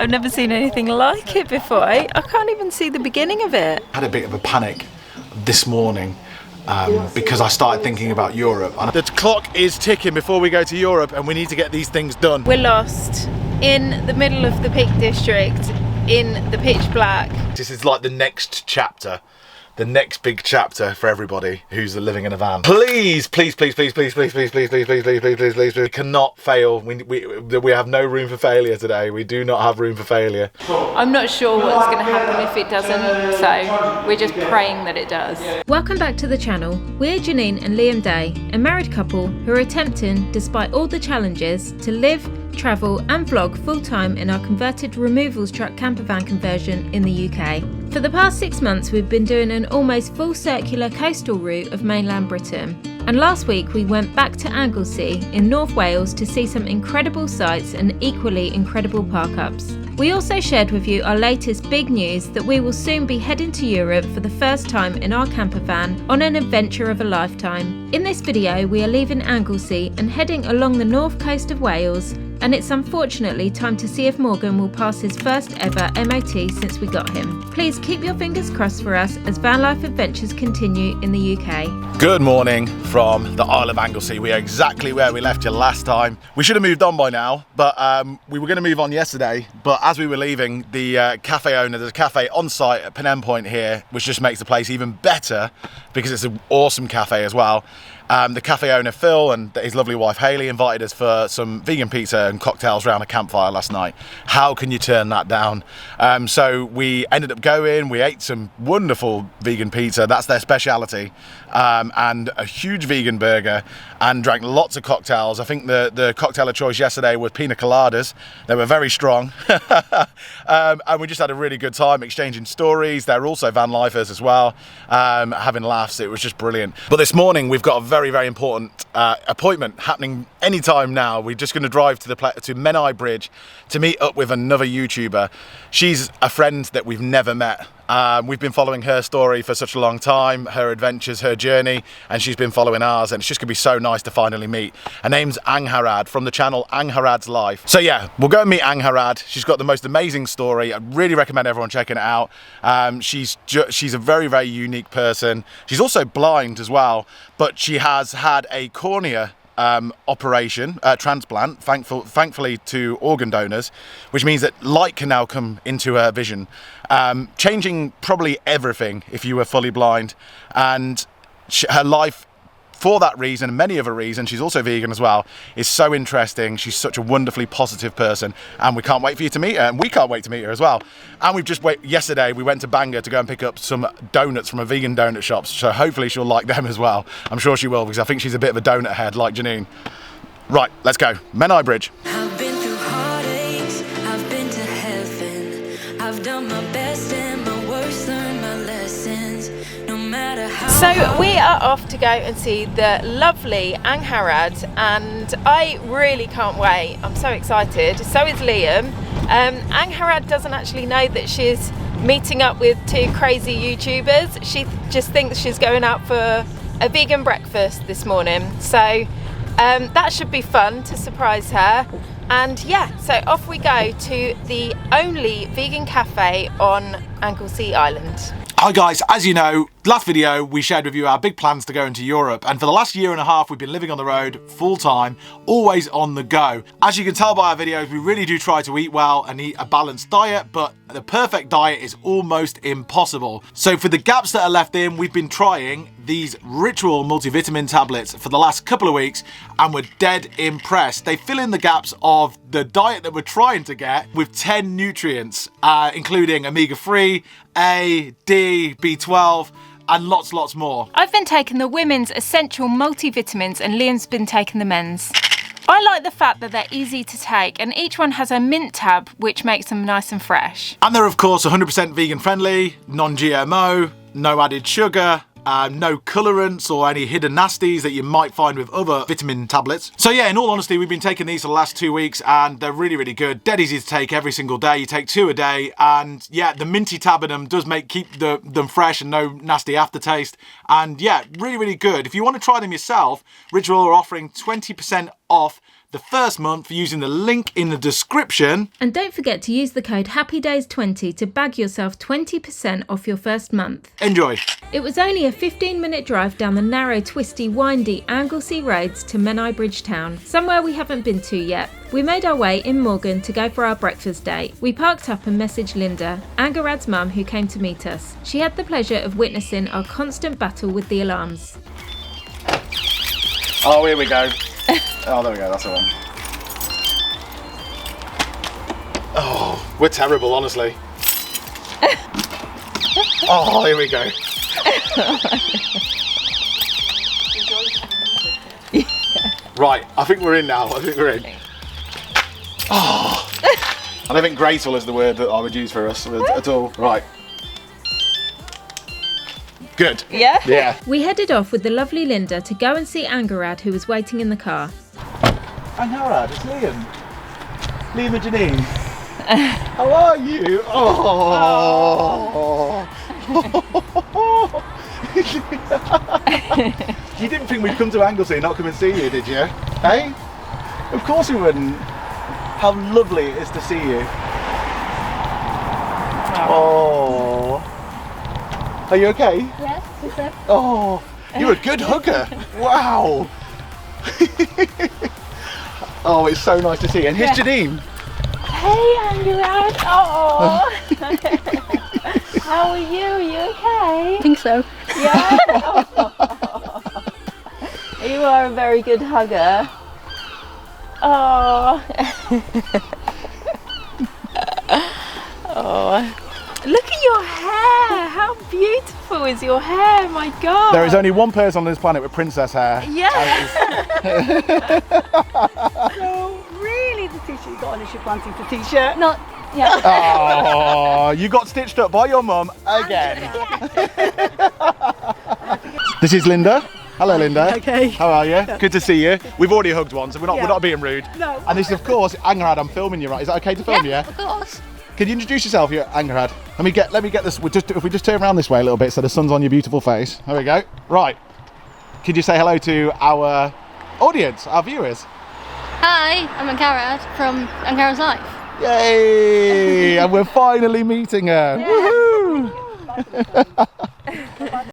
I've never seen anything like it before. I can't even see the beginning of it. I had a bit of a panic this morning because I started thinking about Europe. The clock is ticking before we go to Europe and we need to get these things done. We're lost in the middle of the Peak District in the pitch black. This is like the next chapter. The next big chapter for everybody who's living in a van. Please, please, please, please, please, please, please, please, please, please, please, please, please, please, we cannot fail. We have no room for failure today. We do not have room for failure. I'm not sure what's going to happen if it doesn't, so we're just praying that it does. Welcome back to the channel. We're Janine and Liam Day, a married couple who are attempting, despite all the challenges, to live, travel and vlog full-time in our converted removals truck campervan conversion in the UK. For the past 6 months we've been doing an almost full circular coastal route of mainland Britain, and last week we went back to Anglesey in North Wales to see some incredible sights and equally incredible park-ups. We also shared with you our latest big news that we will soon be heading to Europe for the first time in our campervan on an adventure of a lifetime. In this video we are leaving Anglesey and heading along the north coast of Wales, and it's unfortunately time to see if Morgan will pass his first ever MOT since we got him. Please keep your fingers crossed for us as van life adventures continue in the UK. Good morning from the Isle of Anglesey. We are exactly where we left you last time. We should have moved on by now, but we were going to move on yesterday, but as we were leaving, the cafe owner, there's a cafe on site at Penn Point here, which just makes the place even better because it's an awesome cafe as well. The cafe owner Phil and his lovely wife Hayley invited us for some vegan pizza and cocktails around a campfire last night. How can you turn that down? So we ended up going, we ate some wonderful vegan pizza, that's their speciality, and a huge vegan burger, and drank lots of cocktails. I think the cocktail of choice yesterday was pina coladas. They were very strong. And we just had a really good time exchanging stories. They're also van lifers as well, having laughs. It was just brilliant. But this morning we've got a very, very important appointment happening anytime now. We're just going to drive to Menai Bridge to meet up with another YouTuber. She's a friend that we've never met. We've been following her story for such a long time, her adventures, her journey, and she's been following ours, and it's just gonna be so nice to finally meet. Her name's Angharad from the channel Angharad's Life. So yeah, we'll go and meet Angharad. She's got the most amazing story. I really recommend everyone checking it out. She's a very, very unique person. She's also blind as well, but she has had a cornea operation, transplant, thankfully to organ donors, which means that light can now come into her vision, changing probably everything if you were fully blind. And her life, for that reason and many other reasons, she's also vegan as well, is so interesting. She's such a wonderfully positive person, and we can't wait for you to meet her, and we can't wait to meet her as well. And yesterday we went to Bangor to go and pick up some donuts from a vegan donut shop, so hopefully she'll like them as well. I'm sure she will, because I think she's a bit of a donut head like Janine. Right, let's go. Menai Bridge. I've been through heartaches, I've been to heaven, I've done my best and my worst, learned my lessons, no matter how. So we are off to go and see the lovely Angharad, and I really can't wait. I'm so excited. So is Liam. Angharad doesn't actually know that she's meeting up with two crazy YouTubers. She just thinks she's going out for a vegan breakfast this morning. So that should be fun to surprise her. And yeah, so off we go to the only vegan cafe on Anglesey Island. Hi guys, as you know, last video we shared with you our big plans to go into Europe, and for the last year and a half we've been living on the road full time, always on the go. As you can tell by our videos, we really do try to eat well and eat a balanced diet, but the perfect diet is almost impossible. So for the gaps that are left in, we've been trying these Ritual multivitamin tablets for the last couple of weeks, and we're dead impressed. They fill in the gaps of the diet that we're trying to get with 10 nutrients, including omega-3, A, D, B12, and lots more. I've been taking the women's essential multivitamins and Liam's been taking the men's. I like the fact that they're easy to take, and each one has a mint tab which makes them nice and fresh. And they're of course 100% vegan friendly, non-GMO, no added sugar, no colorants or any hidden nasties that you might find with other vitamin tablets. So yeah, in all honesty, we've been taking these for the last 2 weeks and they're really good. Dead easy to take every single day. You take 2 a day, and yeah, the minty tab in them does keep them fresh and no nasty aftertaste. And yeah, really good. If you want to try them yourself, Ritual are offering 20% off the first month using the link in the description. And don't forget to use the code HAPPYDAYS20 to bag yourself 20% off your first month. Enjoy. It was only a 15-minute drive down the narrow, twisty, windy Anglesey roads to Menai Bridge town, somewhere we haven't been to yet. We made our way in Morgan to go for our breakfast date. We parked up and messaged Linda, Angharad's mum, who came to meet us. She had the pleasure of witnessing our constant battle with the alarms. Oh, here we go. Oh, there we go, that's the one. Oh, we're terrible, honestly. Oh, here we go. Right, I think we're in now. I think we're in. Oh, I don't think graceful is the word that I would use for us at all. Right. Good. Yeah? Yeah. We headed off with the lovely Linda to go and see Angharad, who was waiting in the car. Angharad, it's Liam. Liam and Janine. How are you? Oh. You didn't think we'd come to Anglesey and not come and see you, did you? Hey? Of course we wouldn't. How lovely it is to see you. Oh. Are you okay? Yes, sister. Oh, you're a good hugger. Wow. Oh, it's so nice to see you. And here's Janine. Hey, Angharad. Oh. How are you? Are you okay? I think so. Yeah? You are a very good hugger. Oh. Oh. Look at your hair. How beautiful is your hair? My God. There is only one person on this planet with princess hair. Yeah. So really the t-shirt you got on is your fancy the t-shirt? Not. Yeah. Oh, you got stitched up by your mum again. This is Linda. Hello, Linda. Okay. How are you? Good to see you. We've already hugged once, so we're not being rude. No. And this is, of course, Angharad. I'm filming you, right? Is that okay to film you? Yeah? Of course. Can you introduce yourself, here, Angharad? Let me get this. If we just turn around this way a little bit, so the sun's on your beautiful face. There we go. Right. Could you say hello to our audience, our viewers? Hi, I'm Angharad from Angharad's Life. Yay! And we're finally meeting her. Woohoo!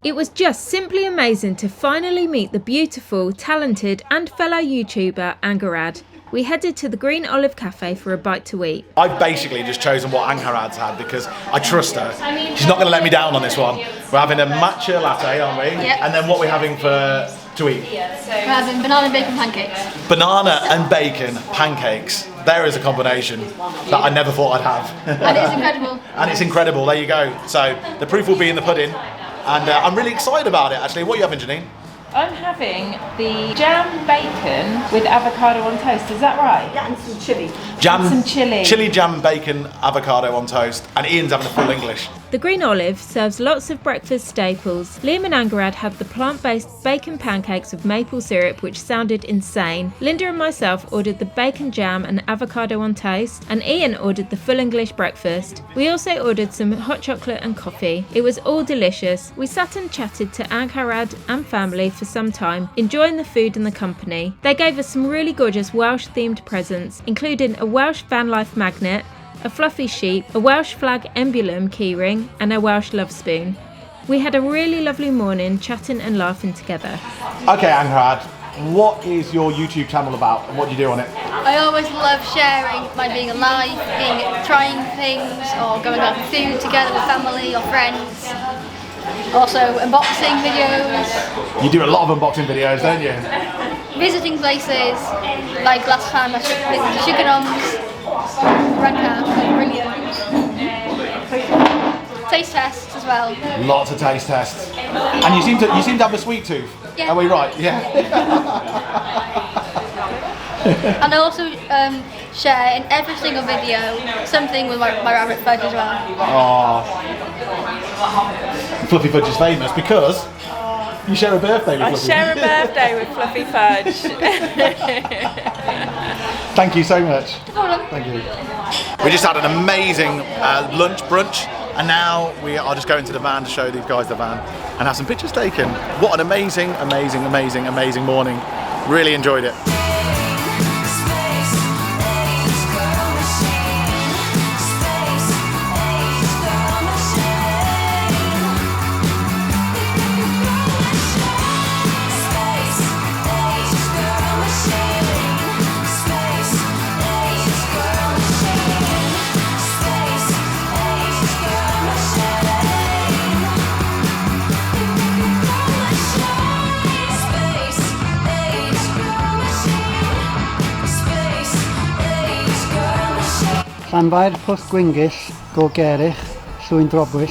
It was just simply amazing to finally meet the beautiful, talented and fellow YouTuber Angharad. We headed to the Green Olive Cafe for a bite to eat. I've basically just chosen what Angharad's had because I trust her. She's not going to let me down on this one. We're having a matcha latte, aren't we? Yep. And then what we're having to eat? We're having banana and bacon pancakes. Banana and bacon pancakes. There is a combination that I never thought I'd have. And it's incredible. And it's incredible, there you go. So the proof will be in the pudding. And I'm really excited about it actually. What are you having, Janine? I'm having the jam bacon with avocado on toast, is that right? Yeah, and some chilli. Some chilli. Chilli, jam, bacon, avocado on toast. And Ian's having a full English. The Green Olive serves lots of breakfast staples. Liam and Angharad had the plant-based bacon pancakes with maple syrup, which sounded insane. Linda and myself ordered the bacon jam and avocado on toast, and Ian ordered the full English breakfast. We also ordered some hot chocolate and coffee. It was all delicious. We sat and chatted to Angharad and family for some time, enjoying the food and the company. They gave us some really gorgeous Welsh-themed presents, including a Welsh vanlife magnet, a fluffy sheep, a Welsh flag emblem keyring, and a Welsh love spoon. We had a really lovely morning chatting and laughing together. Okay, Angharad, what is your YouTube channel about and what do you do on it? I always love sharing my being alive, trying things, or going out for food together with family or friends. Also unboxing videos. You do a lot of unboxing videos, don't you? Visiting places, like last time I visited Sugarnoms, Redcap, brilliant. Taste tests as well. Lots of taste tests. And you seem to have a sweet tooth. Yeah. Are we right? Yeah. And I also share in every single video something with my rabbit fudge as well. Oh. Fluffy Fudge is famous because you share a birthday with Fluffy. I share a birthday with Fluffy Fudge. Thank you so much. No problem. Thank you. We just had an amazing lunch brunch, and now we are just going to the van to show these guys the van and have some pictures taken. What an amazing, amazing, amazing, amazing morning. Really enjoyed it. Llanfair, Pwll Gwyngyll, Go Gerich, Llwyn Drobwyll,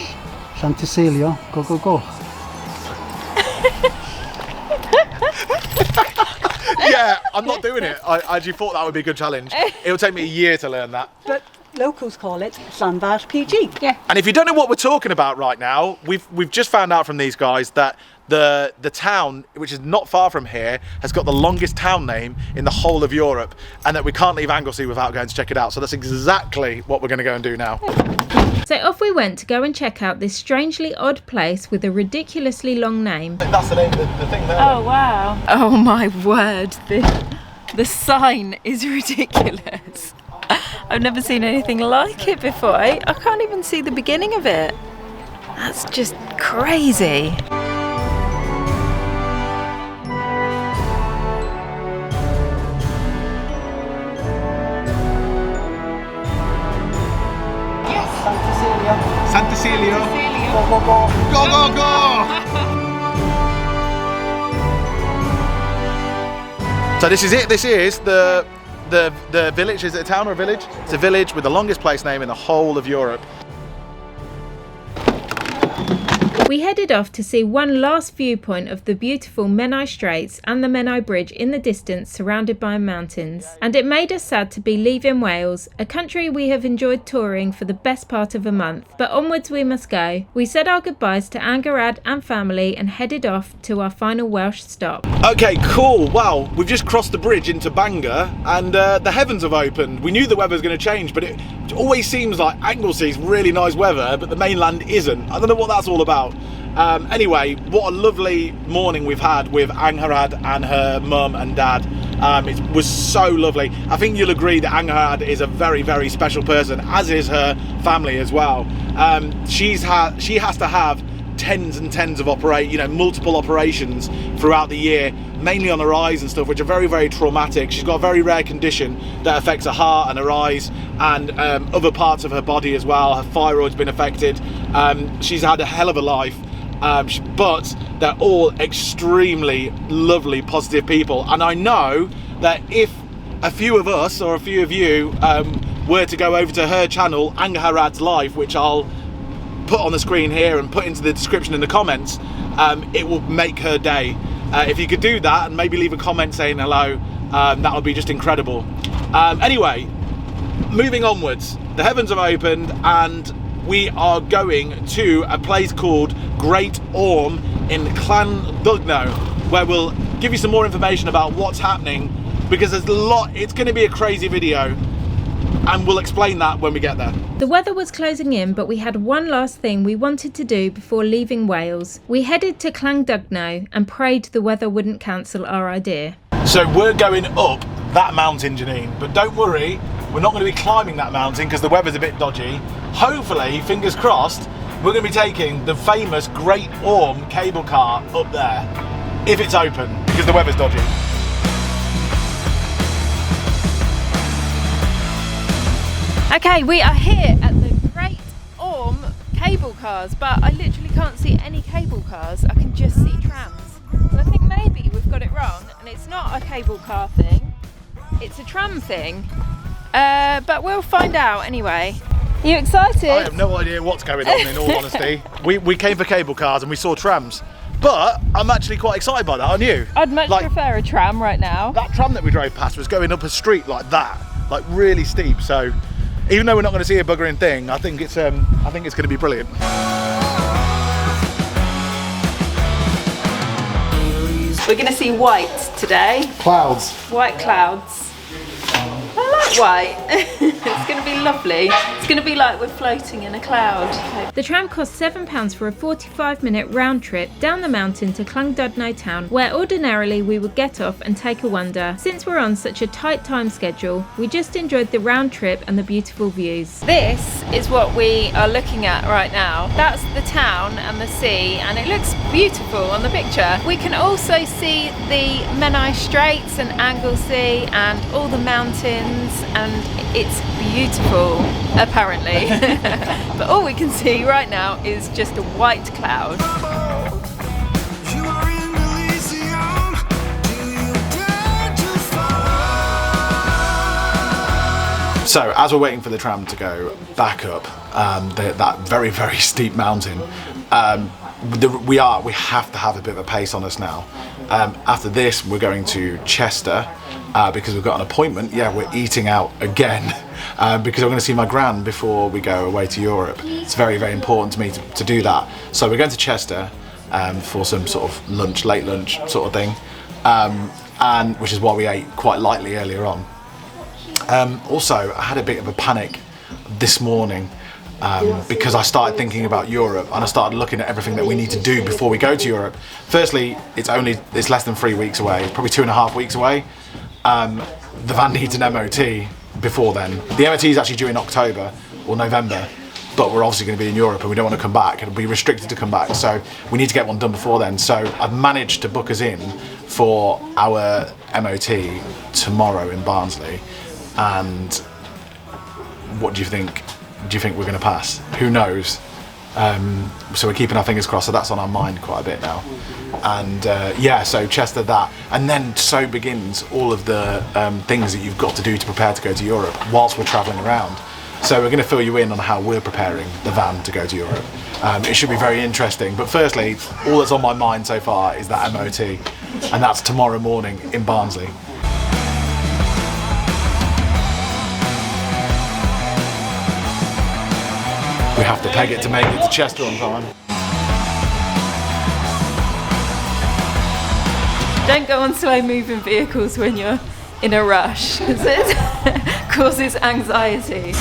Llantysilio, Go. Yeah, I'm not doing it. I actually thought that would be a good challenge. It'll take me a year to learn that. But locals call it Llanfair PG. Yeah. And if you don't know what we're talking about right now, we've just found out from these guys that the town, which is not far from here, has got the longest town name in the whole of Europe, and that we can't leave Anglesey without going to check it out. So that's exactly what we're going to go and do now. So off we went to go and check out this strangely odd place with a ridiculously long name. That's the name of the thing there. Oh wow. Oh my word, the sign is ridiculous. I've never seen anything like it before. I can't even see the beginning of it. That's just crazy. Santisilio. Go. So this is it. This is the village. Is it a town or a village? It's a village with the longest place name in the whole of Europe. We headed off to see one last viewpoint of the beautiful Menai Straits and the Menai Bridge in the distance, surrounded by mountains. And it made us sad to be leaving Wales, a country we have enjoyed touring for the best part of a month. But onwards we must go. We said our goodbyes to Angharad and family and headed off to our final Welsh stop. Okay, cool. Wow, we've just crossed the bridge into Bangor and the heavens have opened. We knew the weather was going to change, but it always seems like Anglesea's really nice weather, but the mainland isn't. I don't know what that's all about. Anyway, what a lovely morning we've had with Angharad and her mum and dad. It was so lovely. I think you'll agree that Angharad is a very, very special person, as is her family as well. She has to have tens and tens of multiple operations throughout the year, mainly on her eyes and stuff, which are very, very traumatic. She's got a very rare condition that affects her heart and her eyes and other parts of her body as well. Her thyroid's been affected. She's had a hell of a life. But they're all extremely lovely, positive people. And I know that if a few of us or a few of you were to go over to her channel, Angharad's Life, which I'll put on the screen here and put into the description in the comments, it will make her day. If you could do that and maybe leave a comment saying hello, that would be just incredible. Anyway, moving onwards, the heavens have opened and we are going to a place called Great Orme in Llandudno, where we'll give you some more information about what's happening, because there's a lot. It's going to be a crazy video and we'll explain that when we get there. The weather was closing in, but we had one last thing we wanted to do before leaving Wales. We headed to Llandudno and prayed the weather wouldn't cancel our idea. So we're going up that mountain, Janine, but don't worry, we're not going to be climbing that mountain because the weather's a bit dodgy. Hopefully, fingers crossed, we're going to be taking the famous Great Orme cable car up there, if it's open, because the weather's dodgy. Okay, we are here at the Great Orme cable cars, but I literally can't see any cable cars. I can just see trams. So I think maybe we've got it wrong, and it's not a cable car thing, it's a tram thing. But we'll find out anyway. Are you excited? I have no idea what's going on, in all honesty. We came for cable cars and we saw trams, but I'm actually quite excited by that, aren't you? I'd much prefer a tram right now. That tram that we drove past was going up a street like that, like really steep. So even though we're not going to see a buggering thing, I think it's going to be brilliant. We're going to see white today. Clouds. White clouds. I like white. It's going to be lovely. It's going to be like we're floating in a cloud. The tram cost £7 for a 45-minute round trip down the mountain to Llandudno town, where ordinarily we would get off and take a wander. Since we're on such a tight time schedule, we just enjoyed the round trip and the beautiful views. This is what we are looking at right now. That's the town and the sea, and it looks beautiful on the picture. We can also see the Menai Straits and Anglesey and all the mountains, and it's beautiful apparently. But all we can see right now is just a white cloud. So as we're waiting for the tram to go back up that very, very steep mountain, we have to have a bit of a pace on us now. After this, we're going to Chester because we've got an appointment. Yeah, we're eating out again because I'm going to see my gran before we go away to Europe. It's very, very important to me to do that. So we're going to Chester for some sort of lunch, late lunch sort of thing, and which is why we ate quite lightly earlier on. Also, I had a bit of a panic this morning because I started thinking about Europe and I started looking at everything that we need to do before we go to Europe. Firstly, it's less than 3 weeks away, it's probably 2.5 weeks away. The van needs an MOT before then. The MOT is actually due in October or November, but we're obviously going to be in Europe and we don't want to come back. It'll be restricted to come back, so we need to get one done before then. So I've managed to book us in for our MOT tomorrow in Barnsley. And what do you think? Do you think we're going to pass? Who knows? So we're keeping our fingers crossed, so that's on our mind quite a bit now. And yeah, so Chester that. And then so begins all of the things that you've got to do to prepare to go to Europe whilst we're travelling around. So we're going to fill you in on how we're preparing the van to go to Europe. It should be very interesting. But firstly, all that's on my mind so far is that MOT. And that's tomorrow morning in Barnsley. We have to peg it to make it to Chester on time. Don't go on slow moving vehicles when you're in a rush, because it causes anxiety.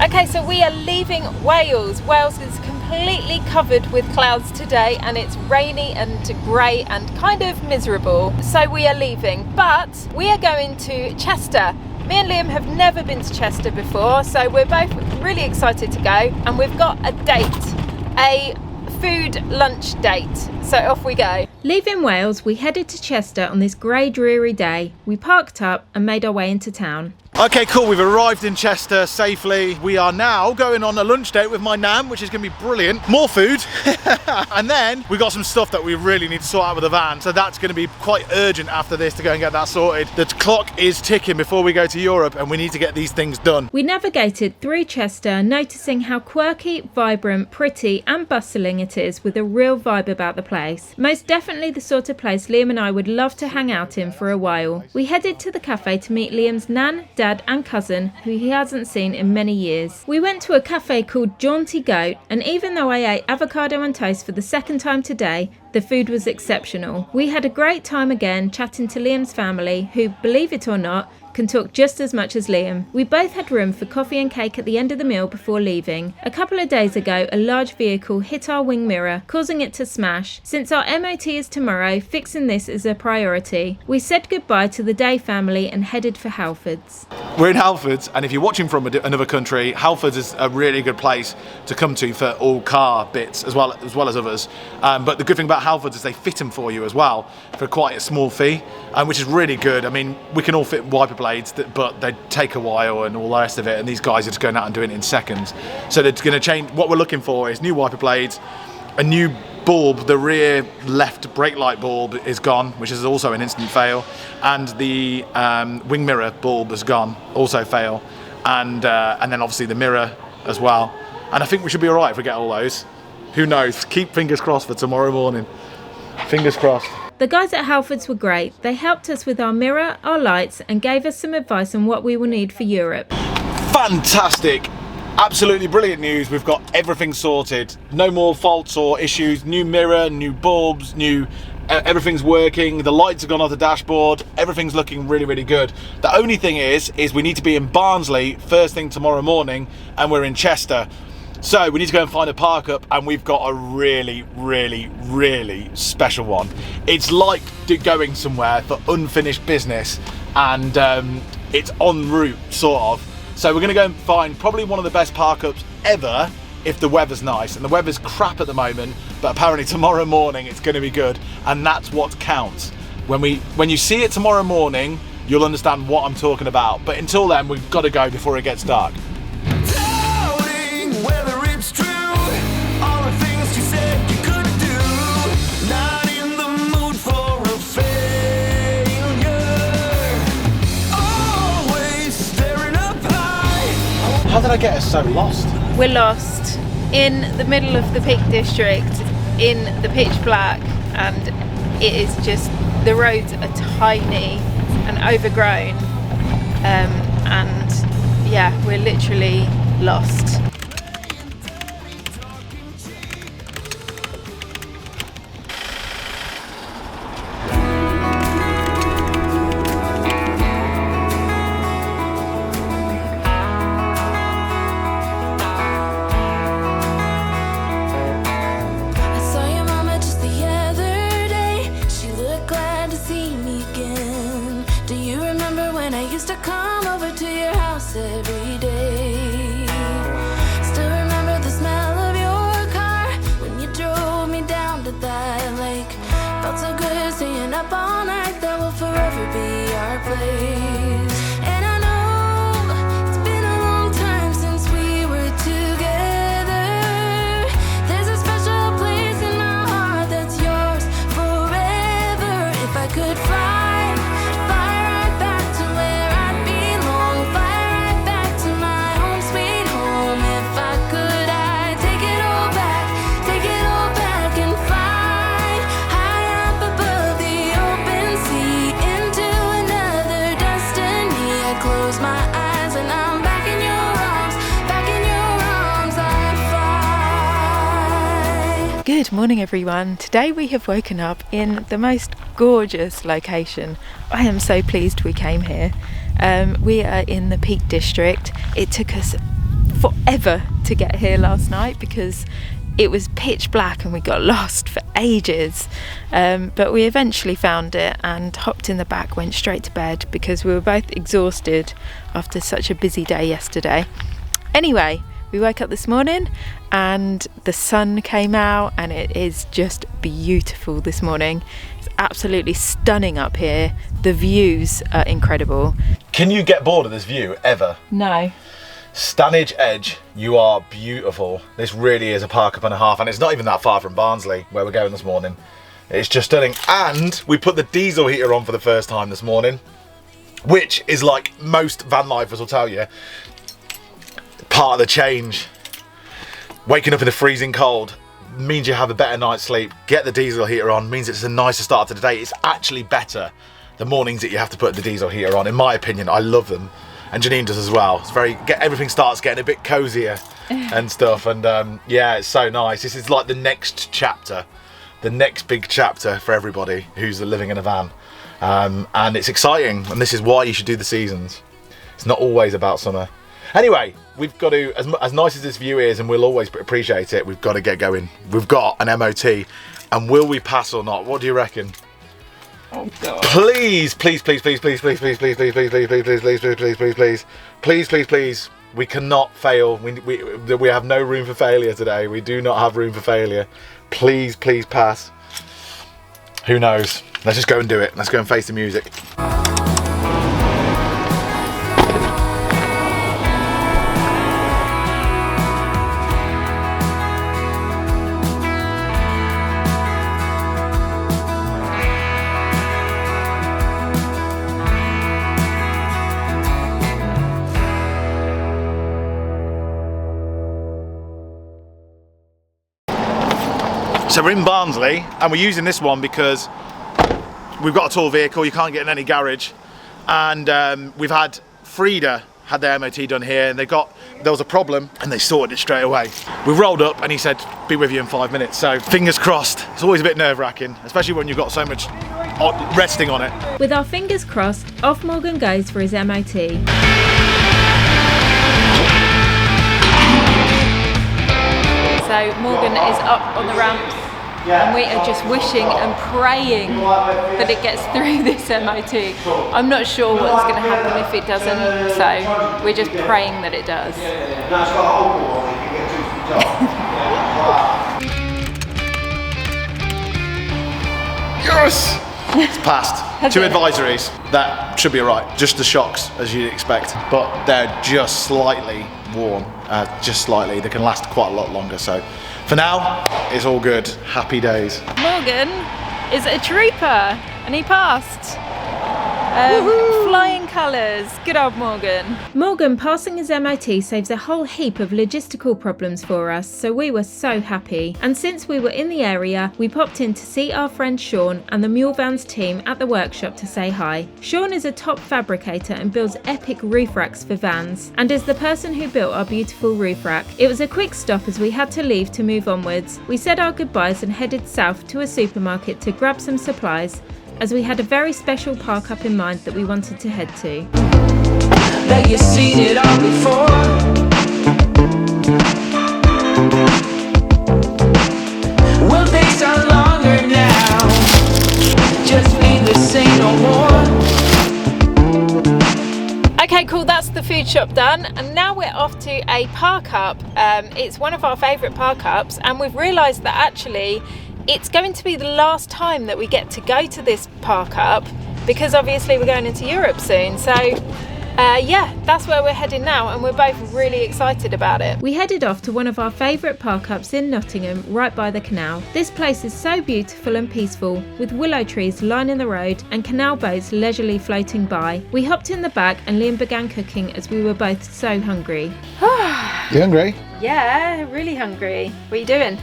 Okay, so we are leaving Wales. Wales is completely covered with clouds today and it's rainy and grey and kind of miserable. So we are leaving, but we are going to Chester. Me and Liam have never been to Chester before, so we're both really excited to go, and we've got a date, a food lunch date. So off we go. Leaving Wales, we headed to Chester on this grey, dreary day. We parked up and made our way into town. Okay, cool, we've arrived in Chester safely. We are now going on a lunch date with my nan, which is gonna be brilliant. More food. And then we got some stuff that we really need to sort out with the van. So that's gonna be quite urgent after this to go and get that sorted. The clock is ticking before we go to Europe and we need to get these things done. We navigated through Chester, noticing how quirky, vibrant, pretty and bustling it is, with a real vibe about the place. Most definitely the sort of place Liam and I would love to hang out in for a while. We headed to the cafe to meet Liam's nan, dad and cousin, who he hasn't seen in many years. We went to a cafe called Jaunty Goat, and even though I ate avocado and toast for the second time today, the food was exceptional. We had a great time again chatting to Liam's family, who, believe it or not, can talk just as much as Liam. We both had room for coffee and cake at the end of the meal before leaving. A couple of days ago, a large vehicle hit our wing mirror, causing it to smash. Since our MOT is tomorrow, fixing this is a priority. We said goodbye to the Day family and headed for Halfords. We're in Halfords, and if you're watching from another country, Halfords is a really good place to come to for all car bits as well as others. But the good thing about Halfords is they fit them for you as well for quite a small fee, which is really good. I mean, we can all fit wiper blades, but they take a while and all the rest of it, and these guys are just going out and doing it in seconds. So they're going to change. What we're looking for is new wiper blades, a new bulb. The rear left brake light bulb is gone, which is also an instant fail, and the wing mirror bulb is gone, also fail, and then obviously the mirror as well. And I think we should be all right if we get all those. Who knows? Keep fingers crossed for tomorrow morning. Fingers crossed. The guys at Halfords were great. They helped us with our mirror, our lights, and gave us some advice on what we will need for Europe. Fantastic. Absolutely brilliant news. We've got everything sorted. No more faults or issues. New mirror, new bulbs, everything's working. The lights have gone off the dashboard. Everything's looking really, really good. The only thing is we need to be in Barnsley first thing tomorrow morning, and we're in Chester. So we need to go and find a park up, and we've got a really, really, really special one. It's like going somewhere for unfinished business, and it's en route, sort of. So we're gonna go and find probably one of the best park ups ever if the weather's nice. And the weather's crap at the moment, but apparently tomorrow morning it's gonna be good, and that's what counts. When you see it tomorrow morning, you'll understand what I'm talking about. But until then, we've got to go before it gets dark. Whether it's true, all the things you said How did I get us so lost? We're lost in the middle of the Peak District, in the pitch black, and it is just, the roads are tiny and overgrown, and yeah, we're literally lost. Every day. Still remember the smell of your car when you drove me down to that lake. Felt so good staying up all night. That will forever be our place. And I know it's been a long time since we were together. There's a special place in my heart that's yours forever. If I could fly right back to where I belong, fly right back to my home sweet home. If I could, I'd take it all back and fly high up above the open sea into another destiny. I close my eyes and I'm back in your arms, I fly. Good morning everyone. Today we have woken up in the most gorgeous location. I am so pleased we came here. We are in the Peak District. It took us forever to get here last night because it was pitch black and we got lost for ages, but we eventually found it and hopped in the back, went straight to bed because we were both exhausted after such a busy day yesterday. Anyway, we woke up this morning and the sun came out and it is just beautiful this morning. It's absolutely stunning up here. The views are incredible. Can you get bored of this view ever? No. Stanage Edge, you are beautiful. This really is a park up and a half, and it's not even that far from Barnsley, where we're going this morning. It's just stunning. And we put the diesel heater on for the first time this morning, which is, like most van lifers will tell you, part of the change. Waking up in the freezing cold means you have a better night's sleep. Get the diesel heater on means it's a nicer start to the day. It's actually better the mornings that you have to put the diesel heater on, in my opinion. I love them, and Janine does as well. It's everything starts getting a bit cozier and stuff, and yeah, it's so nice. This is like the next chapter, the next big chapter for everybody who's living in a van, and it's exciting, and this is why you should do the seasons. It's not always about summer. Anyway, we've got to, as nice as this view is, and we'll always appreciate it, we've got to get going. We've got an MOT, and will we pass or not? What do you reckon? Oh God. Please, please, please, please, please, please, please, please, please, please, please, please, please, please, please, please, please, please, please, please. We cannot fail. We have no room for failure today. We do not have room for failure. Please, please pass. Who knows? Let's just go and do it. Let's go and face the music. So we're in Barnsley and we're using this one because we've got a tall vehicle, you can't get in any garage, and we've had Frida had their MOT done here, and there was a problem and they sorted it straight away. We rolled up and he said be with you in 5 minutes, so fingers crossed. It's always a bit nerve-wracking, especially when you've got so much resting on it. With our fingers crossed, off Morgan goes for his MOT. So Morgan is up on the ramps and we are just wishing and praying that it gets through this MOT. I'm not sure what's going to happen if it doesn't, so we're just praying that it does. Yes! It's passed. 2 advisories. That should be alright. Just the shocks, as you'd expect, but they're just slightly worn. Just slightly. They can last quite a lot longer, so for now, it's all good. Happy days. Morgan is a trooper and he passed. Flying colours. Good old Morgan. Morgan passing his MOT saves a whole heap of logistical problems for us, so we were so happy. And since we were in the area, we popped in to see our friend Shaun and the Mule Vans team at the workshop to say hi. Shaun is a top fabricator and builds epic roof racks for vans, and is the person who built our beautiful roof rack. It was a quick stop as we had to leave to move onwards. We said our goodbyes and headed south to a supermarket to grab some supplies, as we had a very special park up in mind that we wanted to head to. That you've seen it all before. Will they sound longer now? Just leave the same no more. Okay, cool, that's the food shop done, and now we're off to a park up. It's one of our favourite park ups, and we've realised that actually it's going to be the last time that we get to go to this park up, because obviously we're going into Europe soon. So yeah, that's where we're heading now, and we're both really excited about it. We headed off to one of our favourite park ups in Nottingham, right by the canal. This place is so beautiful and peaceful, with willow trees lining the road and canal boats leisurely floating by. We hopped in the back and Liam began cooking as we were both so hungry. You hungry? Yeah, really hungry. What are you doing?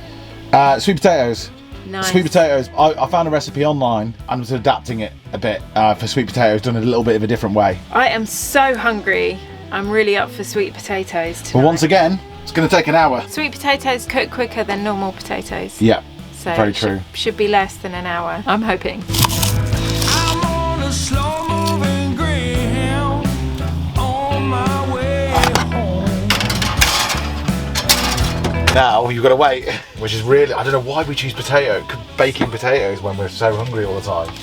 Sweet potatoes. Nice. Sweet potatoes. I found a recipe online and was adapting it a bit for sweet potatoes, done it a little bit of a different way. I am so hungry. I'm really up for sweet potatoes tonight. But once again, it's going to take an hour. Sweet potatoes cook quicker than normal potatoes. Yeah, So very true. Should be less than an hour, I'm hoping. I'm on a slow moving greyhound on my way home. Now you've got to wait, which is really, I don't know why we choose baking potatoes when we're so hungry all the time.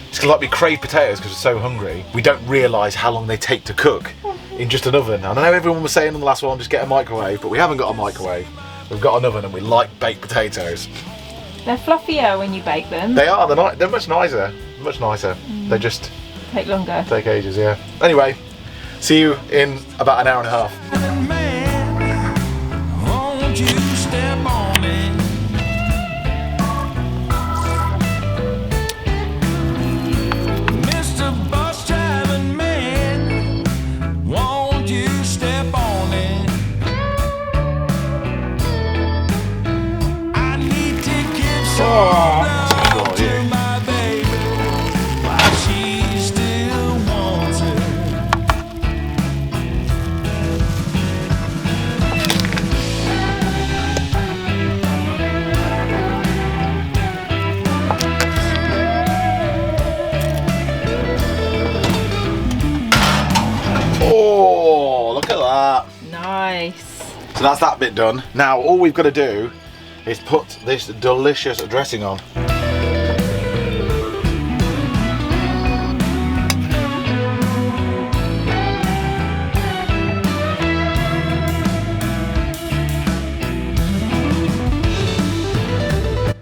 It's like we crave potatoes because we're so hungry. We don't realise how long they take to cook in just an oven. And I know everyone was saying in the last one, just get a microwave, but we haven't got a microwave. We've got an oven and we like baked potatoes. They're fluffier when you bake them. They are, they're much nicer, much nicer. They just Take longer. take ages, yeah. Anyway, see you in about an hour and a half. Man, won't you step on it? Mr. Bus driving man, won't you step on it? I need to give some love to my baby while she still wants it. Oh, look at that. Nice. So that's that bit done. Now all we've got to do is put this delicious dressing on.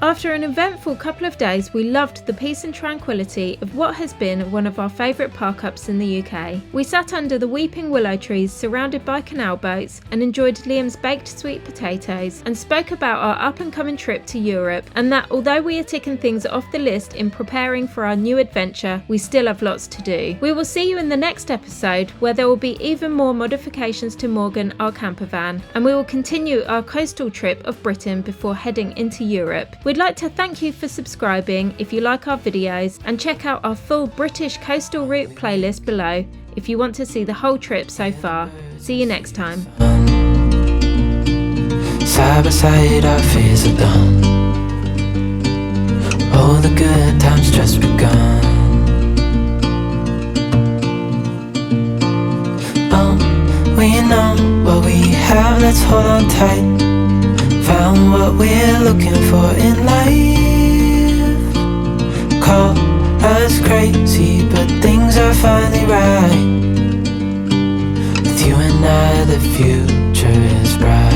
After an eventful couple of days, we loved the peace and tranquility of what has been one of our favourite park ups in the UK. We sat under the weeping willow trees surrounded by canal boats and enjoyed Liam's baked sweet potatoes, and spoke about our up and coming trip to Europe, and that although we are ticking things off the list in preparing for our new adventure, we still have lots to do. We will see you in the next episode, where there will be even more modifications to Morgan, our camper van, and we will continue our coastal trip of Britain before heading into Europe. We'd like to thank you for subscribing if you like our videos, and check out our full British coastal route playlist below if you want to see the whole trip so far. See you next time. Side by side our fears are done. All the good times just begun. We know what we have, let's hold on tight. Found what we're looking for in life. Call us crazy, but things are finally right. With you and I, the future is bright.